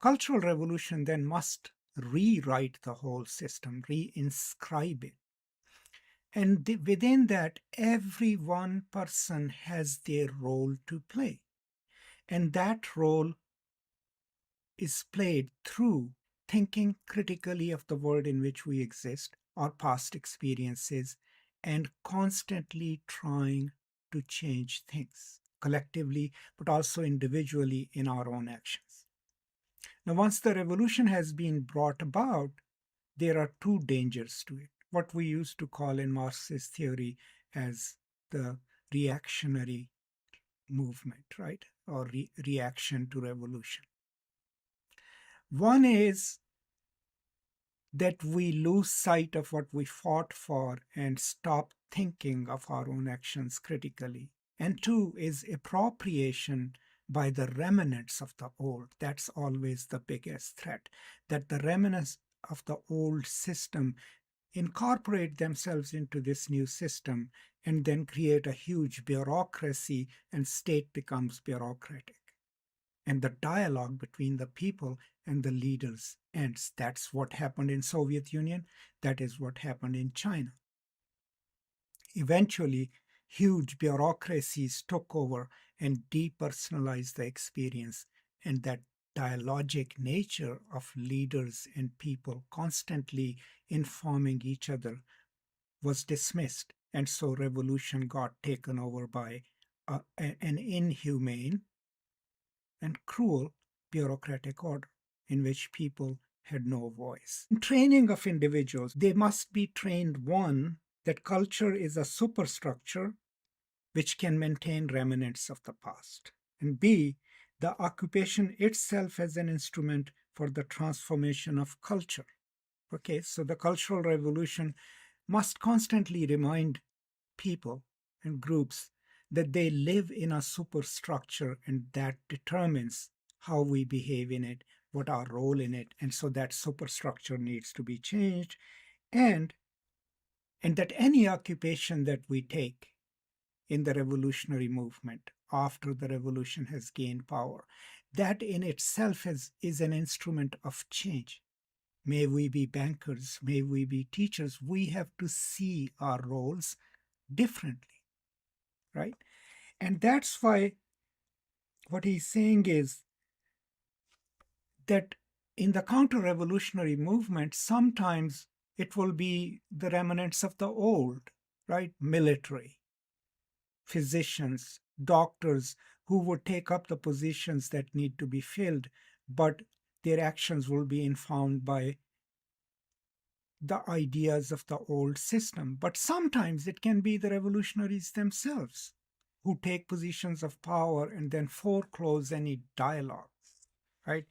Cultural revolution then must rewrite the whole system, reinscribe it. And within that, every one person has their role to play. And that role is played through thinking critically of the world in which we exist, our past experiences, and constantly trying to change things collectively, but also individually in our own actions. Now, once the revolution has been brought about, there are two dangers to it. What we used to call in Marxist theory as the reactionary movement, right? Or reaction to revolution. One is that we lose sight of what we fought for and stop thinking of our own actions critically. And two is appropriation by the remnants of the old. That's always the biggest threat, that the remnants of the old system incorporate themselves into this new system and then create a huge bureaucracy, and state becomes bureaucratic. And the dialogue between the people and the leaders ends. That's what happened in Soviet Union. That is what happened in China. Eventually, huge bureaucracies took over and depersonalized the experience, and that dialogic nature of leaders and people constantly informing each other was dismissed. And so revolution got taken over by an inhumane and cruel bureaucratic order in which people had no voice. In training of individuals, they must be trained, one, that culture is a superstructure which can maintain remnants of the past, and B, the occupation itself as an instrument for the transformation of culture. Okay, so the Cultural Revolution must constantly remind people and groups that they live in a superstructure, and that determines how we behave in it, what our role in it, and so that superstructure needs to be changed, and that any occupation that we take in the revolutionary movement after the revolution has gained power, that in itself is an instrument of change. May we be bankers, may we be teachers, we have to see our roles differently, right? And that's why what he's saying is that in the counter-revolutionary movement, sometimes it will be the remnants of the old, right? Military, physicians, doctors who would take up the positions that need to be filled, but their actions will be informed by the ideas of the old system. But sometimes it can be the revolutionaries themselves who take positions of power and then foreclose any dialogue, right?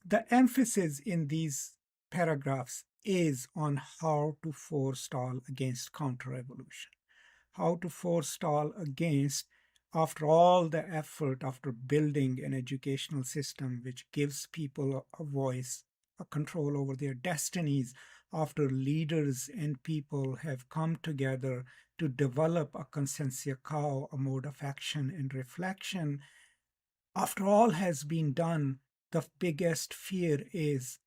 The emphasis in these paragraphs is on how to forestall against counter-revolution, how to forestall against, after all the effort, after building an educational system which gives people a voice, a control over their destinies, after leaders and people have come together to develop a conscientia quo, a mode of action and reflection, after all has been done, the biggest fear is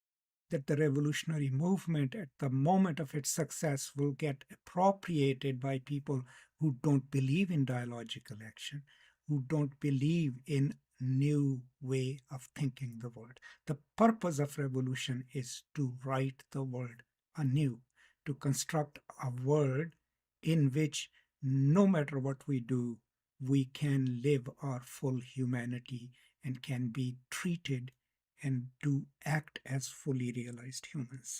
that the revolutionary movement at the moment of its success will get appropriated by people who don't believe in dialogical action, who don't believe in new way of thinking the world. The purpose of revolution is to write the world anew, to construct a world in which no matter what we do, we can live our full humanity and can be treated and do act as fully realized humans.